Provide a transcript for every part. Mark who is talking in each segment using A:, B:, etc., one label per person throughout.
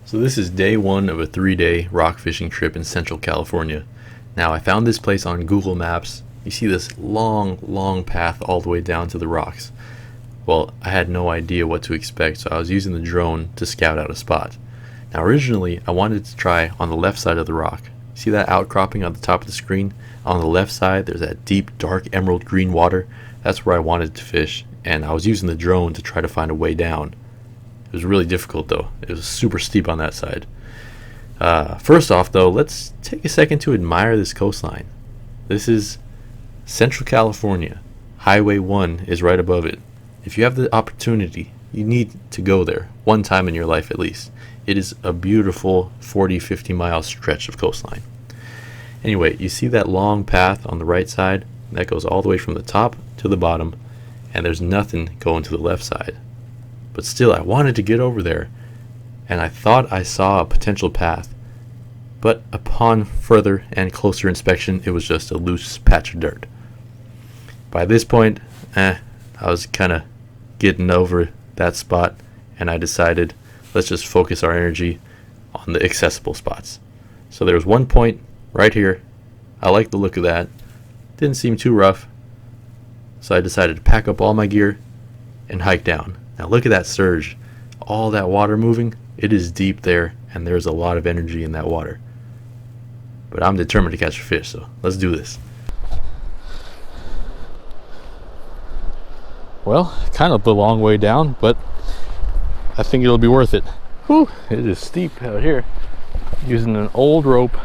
A: So this is day one of a 3-day rock fishing trip in Central California. Now I found this place on Google Maps. You see this long path all the way down to the rocks. Well, I had no idea what to expect, so I was using the drone to scout out a spot. Now originally I wanted to try on the left side of the rock. See that outcropping on the top of the screen? On the left side there's that deep dark emerald green water. That's where I wanted to fish, and I was using the drone to try to find a way down. It was really difficult though. It was super steep on that side. First off though, let's take a second to admire this coastline. This is Central California. Highway 1 is right above it. If you have the opportunity, you need to go there one time in your life at least. It is a beautiful 40-50 mile stretch of coastline. Anyway, you see that long path on the right side? That goes all the way from the top to the bottom, and there's nothing going to the left side. But still, I wanted to get over there, and I thought I saw a potential path. But upon further and closer inspection, it was just a loose patch of dirt. By this point, I was kind of getting over that spot, and I decided, let's just focus our energy on the accessible spots. So there was one point right here. I liked the look of that. Didn't seem too rough. So I decided to pack up all my gear and hike down. Now look at that surge. All that water moving. It is deep there, and there's a lot of energy in that water. But I'm determined to catch a fish, so let's do this. Well, kind of the long way down, but I think it'll be worth it. Whew, it is steep out here. Using an old rope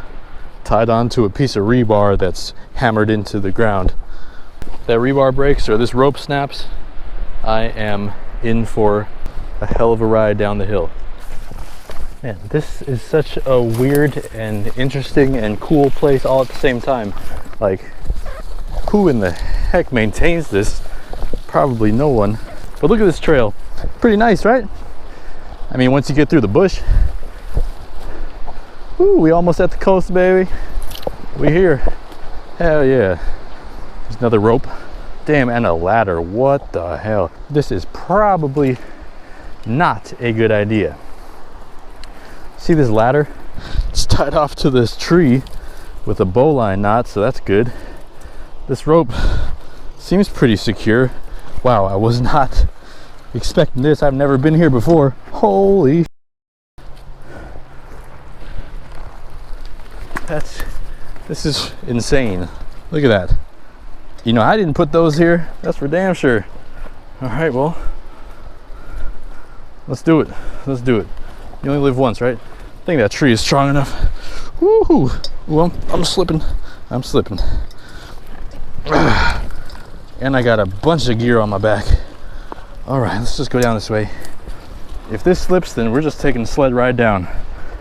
A: tied onto a piece of rebar that's hammered into the ground. That rebar breaks or this rope snaps, I am in for a hell of a ride down the hill. Man, this is such a weird and interesting and cool place all at the same time. Like, who in the heck maintains this? Probably no one. But look at this trail. Pretty nice, right? I mean, once you get through the bush. Woo, we almost at the coast, baby. We here. Hell yeah. There's another rope. Damn, and a ladder. What the hell? This is probably not a good idea. See this ladder? It's tied off to this tree with a bowline knot, so that's good. This rope seems pretty secure. Wow, I was not expecting this. I've never been here before. Holy. This is insane. Look at that. You know, I didn't put those here. That's for damn sure. All right, well, let's do it. Let's do it. You only live once, right? I think that tree is strong enough. Woohoo! Well, I'm slipping. I'm slipping. And I got a bunch of gear on my back. All right, let's just go down this way. If this slips, then we're just taking a sled ride down.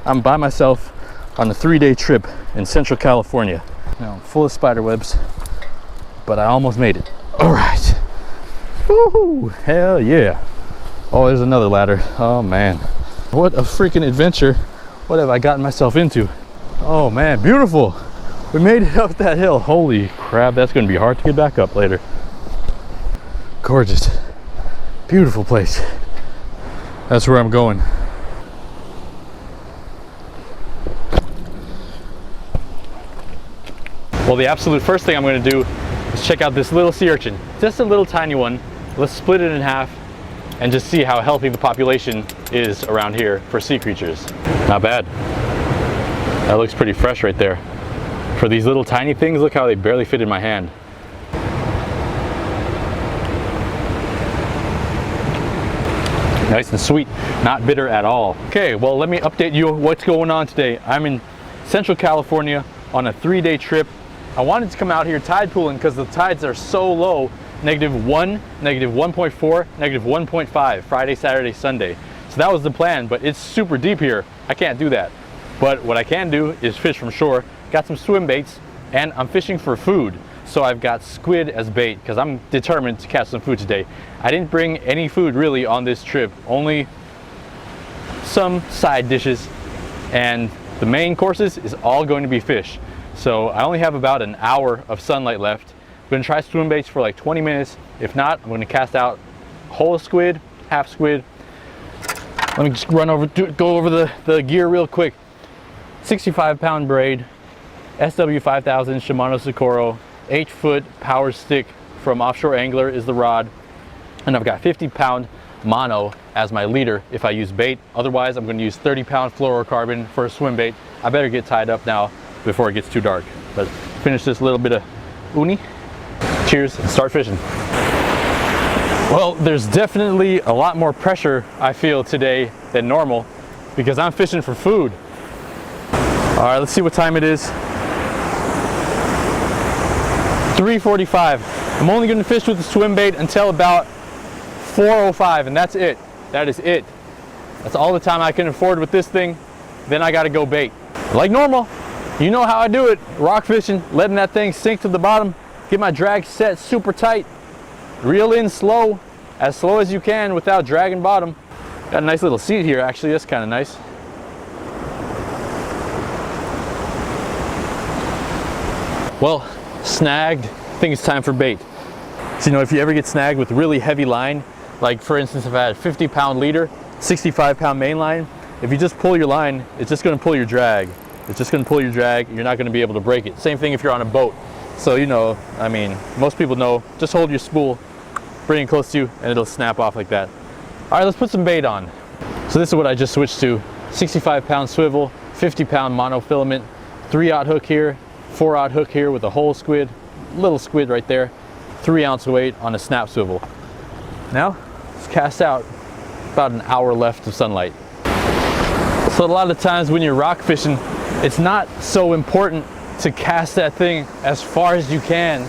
A: I'm by myself on a 3-day trip in Central California. Now I'm full of spider webs, but I almost made it. All right. Woohoo! Hell yeah. Oh, there's another ladder. Oh man. What a freaking adventure. What have I gotten myself into? Oh man, beautiful. We made it up that hill. Holy crap, that's gonna be hard to get back up later. Gorgeous. Beautiful place. That's where I'm going. Well, the absolute first thing I'm going to do is check out this little sea urchin. Just a little tiny one. Let's split it in half and just see how healthy the population is around here for sea creatures. Not bad. That looks pretty fresh right there. For these little tiny things, look how they barely fit in my hand. Nice and sweet, not bitter at all. Okay, well, let me update you what's going on today. I'm in Central California on a 3-day trip. I wanted to come out here tide pooling because the tides are so low, -1, -1.4, -1.5, Friday, Saturday, Sunday. So that was the plan, but it's super deep here. I can't do that. But what I can do is fish from shore. Got some swim baits, and I'm fishing for food. So I've got squid as bait because I'm determined to catch some food today. I didn't bring any food really on this trip, only some side dishes, and the main courses is all going to be fish. So I only have about an hour of sunlight left. I'm going to try swim baits for like 20 minutes. If not, I'm going to cast out whole squid, half squid,
B: Let me just go over the gear real quick. 65-pound braid, SW5000 Shimano Socorro, 8-foot power stick from Offshore Angler is the rod, and I've got 50-pound mono as my leader if I use bait. Otherwise, I'm going to use 30-pound fluorocarbon for a swim bait. I better get tied up now before it gets too dark. But finish this little bit of uni. Cheers and start fishing. Well, there's definitely a lot more pressure I feel today than normal because I'm fishing for food. All right, let's see what time it is. 3:45. I'm only going to fish with the swim bait until about 4:05, and that's it. That is it. That's all the time I can afford with this thing. Then I got to go bait. Like normal, you know how I do it. Rock fishing, letting that thing sink to the bottom, get my drag set super tight, reel in slow as you can without dragging bottom. Got a nice little seat here, actually. That's kind of nice. Well, snagged. I think it's time for bait. So, you know, if you ever get snagged with really heavy line, like for instance, if I had a 50-pound leader, 65-pound main line, if you just pull your line, it's just going to pull your drag. It's just going to pull your drag. You're not going to be able to break it. Same thing if you're on a boat. So, you know, I mean, most people know, just hold your spool, bring it close to you, and it'll snap off like that. All right, let's put some bait on. So this is what I just switched to. 65-pound swivel, 50-pound monofilament, 3/0 hook here, 4/0 hook here with a whole squid, little squid right there, 3-ounce weight on a snap swivel. Now, let's cast out. About an hour left of sunlight. So a lot of times when you're rock fishing, it's not so important to cast that thing as far as you can.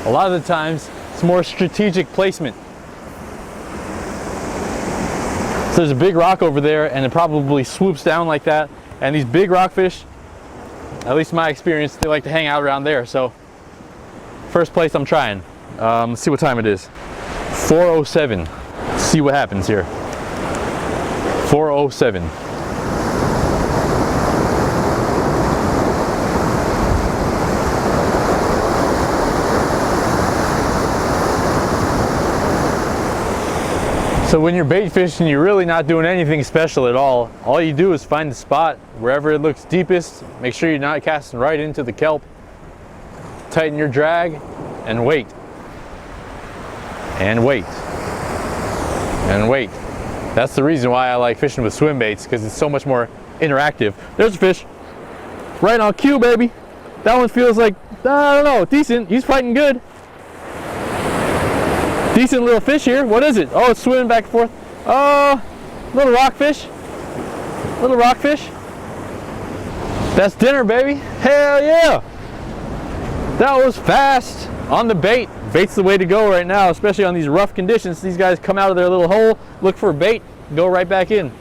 B: A lot of the times, it's more strategic placement. So there's a big rock over there and it probably swoops down like that. And these big rockfish, at least in my experience, they like to hang out around there. So first place I'm trying. Let's see what time it is. 4:07. Let's see what happens here. 4:07. So when you're bait fishing, you're really not doing anything special at all. All you do is find the spot wherever it looks deepest. Make sure you're not casting right into the kelp. Tighten your drag and wait. And wait. And wait. That's the reason why I like fishing with swim baits, because it's so much more interactive. There's a fish. Right on cue, baby. That one feels like, I don't know, decent. He's fighting good. Decent little fish here. What is it? Oh, it's swimming back and forth. Oh, little rockfish. Little rockfish. That's dinner, baby. Hell yeah. That was fast on the bait. Bait's the way to go right now, especially on these rough conditions. These guys come out of their little hole, look for a bait, go right back in.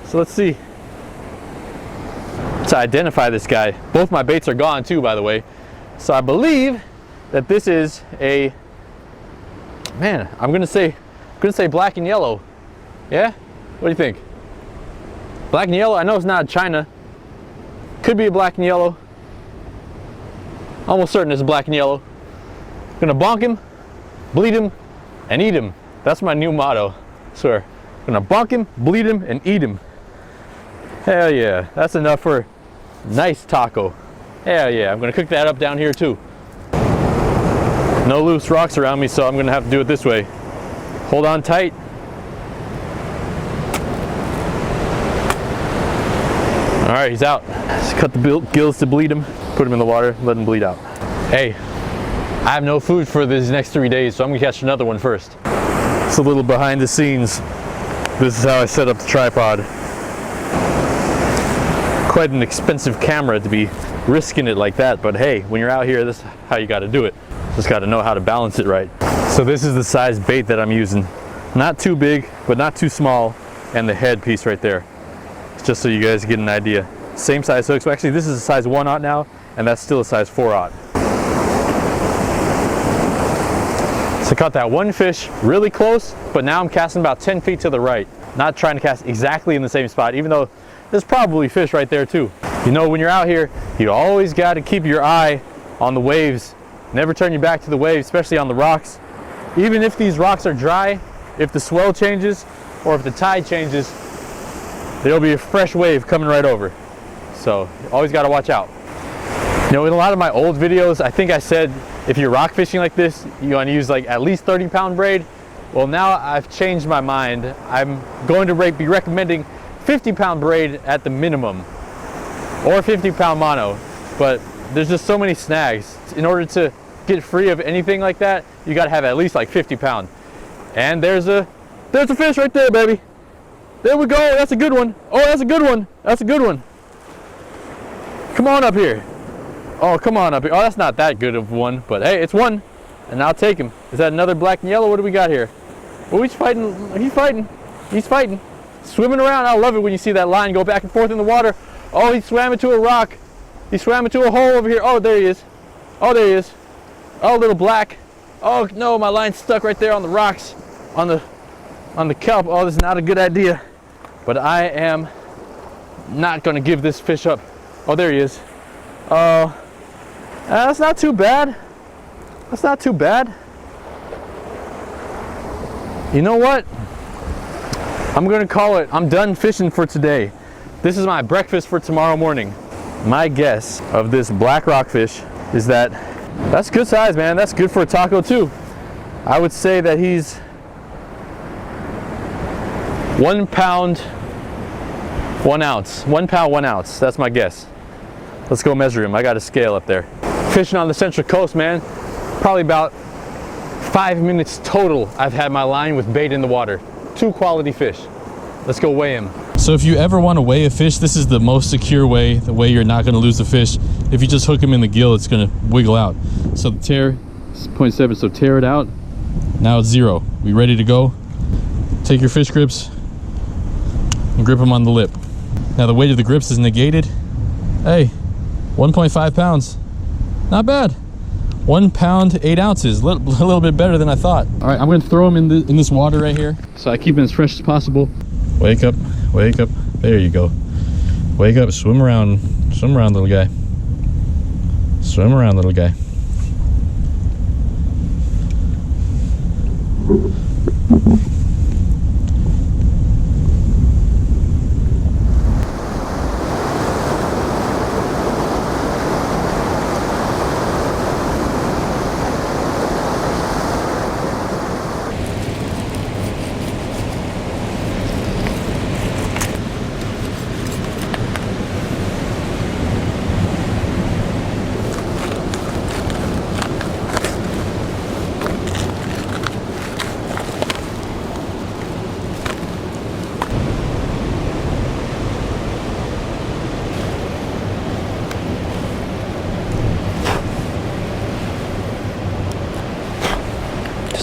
B: So let's see. To identify this guy. Both my baits are gone too, by the way. So I believe that this is a, man, I'm gonna say black and yellow. Yeah? What do you think? Black and yellow? I know it's not China. Could be a black and yellow. Almost certain it's black and yellow. Gonna bonk him, bleed him, and eat him. That's my new motto. I swear. Gonna bonk him, bleed him, and eat him. Hell yeah. That's enough for a nice taco. Hell yeah. I'm gonna cook that up down here too. No loose rocks around me, so I'm gonna have to do it this way. Hold on tight. All right, he's out. Just cut the gills to bleed him, put him in the water, let him bleed out. Hey, I have no food for these next 3 days, so I'm gonna catch another one first. It's a little behind the scenes. This is how I set up the tripod. Quite an expensive camera to be risking it like that, but hey, when you're out here, this is how you gotta do it. Just gotta know how to balance it right. So this is the size bait that I'm using. Not too big, but not too small, and the head piece right there. Just so you guys get an idea. Same size hooks. Well, actually, this is a size 1/0 now, and that's still a size 4/0. So I caught that one fish really close, but now I'm casting about 10 feet to the right. Not trying to cast exactly in the same spot, even though there's probably fish right there too. You know, when you're out here, you always got to keep your eye on the waves. Never turn your back to the waves, especially on the rocks. Even if these rocks are dry, if the swell changes, or if the tide changes, there'll be a fresh wave coming right over. So always got to watch out. You know, in a lot of my old videos, I think I said if you're rock fishing like this, you want to use like at least 30-pound braid. Well, now I've changed my mind. I'm going to be recommending 50-pound braid at the minimum, or 50-pound mono. But there's just so many snags. In order to get free of anything like that, you got to have at least like 50-pound. And there's a fish right there, baby. There we go. That's a good one. Oh, that's a good one. That's a good one. Come on up here. Oh, come on up here. Oh, that's not that good of one, but hey, it's one, and I'll take him. Is that another black and yellow? What do we got here? Oh, he's fighting. He's fighting. He's fighting. Swimming around. I love it when you see that line go back and forth in the water. Oh, he swam into a rock. He swam into a hole over here. Oh, there he is. Oh, there he is. Oh, little black. Oh no, my line's stuck right there on the rocks, on the kelp. Oh, this is not a good idea. But I am not going to give this fish up. Oh, there he is. Oh, that's not too bad. That's not too bad. You know what? I'm going to call it. I'm done fishing for today. This is my breakfast for tomorrow morning. My guess of this black rockfish is that that's good size, man. That's good for a taco too. I would say that he's 1 pound, 1 ounce. 1 pound, 1 ounce. That's my guess. Let's go measure him. I got a scale up there. Fishing on the Central Coast, man. Probably about 5 minutes total I've had my line with bait in the water. 2 quality fish. Let's go weigh him.
C: So if you ever want to weigh a fish, this is the most secure way, the way you're not going to lose the fish. If you just hook him in the gill, it's going to wiggle out. So the tear is 0.7, so tear it out. Now it's 0. We ready to go? Take your fish grips and grip them on the lip. Now the weight of the grips is negated. Hey, 1.5 pounds. Not bad. 1 pound, 8 ounces. A little bit better than I thought. All right, I'm going to throw him in this water right here, so I keep him as fresh as possible. Wake up, wake up. There you go. Wake up, swim around, little guy. Swim around, little guy.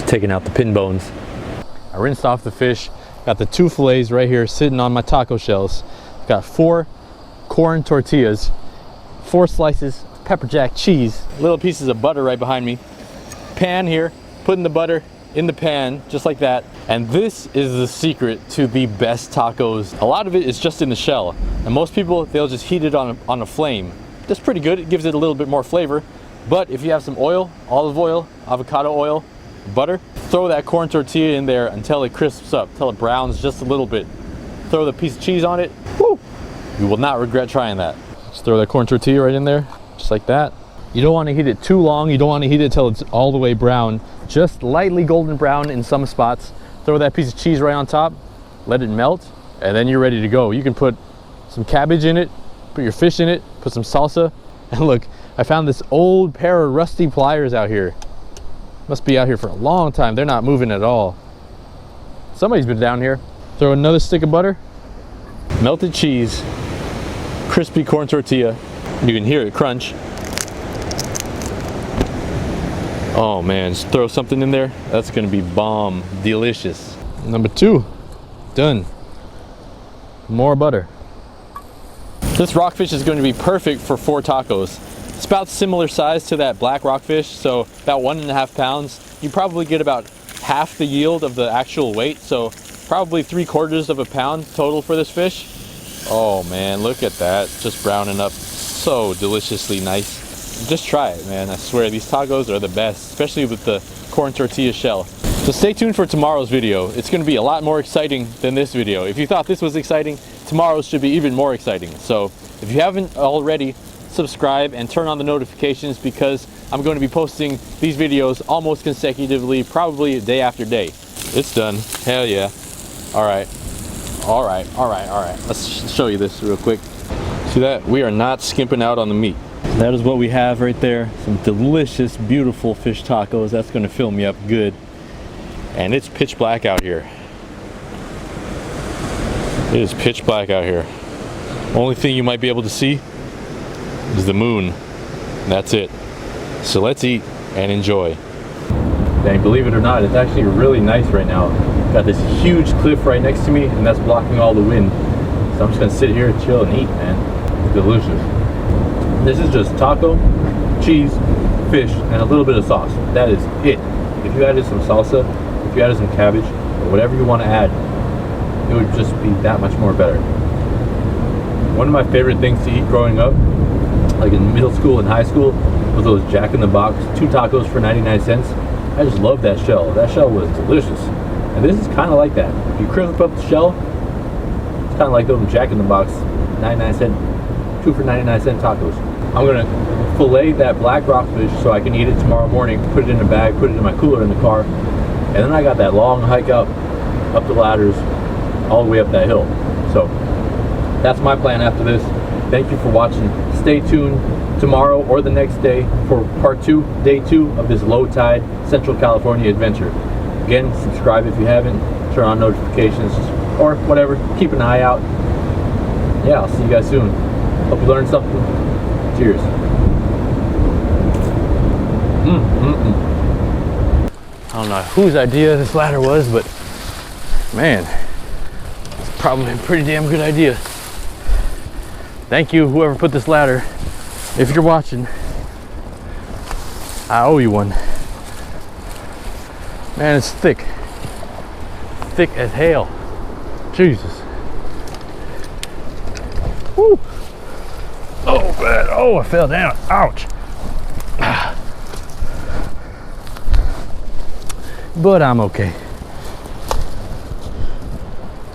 B: Taking out the pin bones. I rinsed off the fish. Got the 2 fillets right here sitting on my taco shells. Got 4 corn tortillas, 4 slices of pepper jack cheese, little pieces of butter right behind me. Pan here, putting the butter in the pan just like that. And this is the secret to the best tacos. A lot of it is just in the shell, and most people, they'll just heat it on a flame. That's pretty good. It gives it a little bit more flavor. But if you have some oil, olive oil, avocado oil, butter, throw that corn tortilla in there until it crisps up, until it browns just a little bit. Throw the piece of cheese on it. Woo! You will not regret trying that. Just throw that corn tortilla right in there, just like that. You don't want to heat it too long. You don't want to heat it until it's all the way brown. Just lightly golden brown in some spots. Throw that piece of cheese right on top, let it melt, and then you're ready to go. You can put some cabbage in it, put your fish in it, put some salsa. And look, I found this old pair of rusty pliers out here. Must be out here for a long time. They're not moving at all. Somebody's been down here. Throw another stick of butter, melted cheese, crispy corn tortilla. You can hear it crunch. Oh man, just throw something in there. That's gonna be bomb, delicious. Number 2, done. More butter. This rockfish is going to be perfect for 4 tacos. It's about similar size to that black rockfish, so about 1.5 pounds. You probably get about half the yield of the actual weight, so probably 3/4 of a pound total for this fish. Oh man, look at that, just browning up so deliciously nice. Just try it, man. I swear these tacos are the best, especially with the corn tortilla shell. So stay tuned for tomorrow's video. It's going to be a lot more exciting than this video. If you thought this was exciting, tomorrow should be even more exciting. So if you haven't already, subscribe and turn on the notifications, because I'm going to be posting these videos almost consecutively, probably day after day. It's done. Hell yeah. All right. All right. All right. All right. Let's show you this real quick. See that? We are not skimping out on the meat. That is what we have right there. Some delicious, beautiful fish tacos. That's going to fill me up good. And it's pitch black out here. It is pitch black out here. Only thing you might be able to see is the moon. That's it. So let's eat and enjoy. Dang, believe it or not, it's actually really nice right now. Got this huge cliff right next to me, and that's blocking all the wind. So I'm just gonna sit here, chill, and eat, man. It's delicious. This is just taco, cheese, fish, and a little bit of sauce. That is it. If you added some salsa, if you added some cabbage, or whatever you want to add, it would just be that much more better. One of my favorite things to eat growing up, like in middle school and high school, was those Jack in the Box 2 tacos for 99 cents. I just loved that shell. That shell was delicious. And this is kind of like that. If you crisp up the shell, it's kind of like those Jack in the Box 99 cent, 2 for 99 cent tacos. I'm gonna fillet that black rockfish so I can eat it tomorrow morning, put it in a bag, put it in my cooler in the car, and then I got that long hike up the ladders, all the way up that hill. So that's my plan after this. Thank you for watching. Stay tuned tomorrow or the next day for part 2, day 2 of this low tide Central California adventure. Again, subscribe if you haven't, turn on notifications, or whatever, keep an eye out. Yeah, I'll see you guys soon. Hope you learned something. Cheers. I don't know whose idea this ladder was, but man, it's probably a pretty damn good idea. Thank you, whoever put this ladder. If you're watching, I owe you one. Man, it's thick. Thick as hell. Jesus. Woo. Oh, man. Oh, I fell down. Ouch. But I'm okay.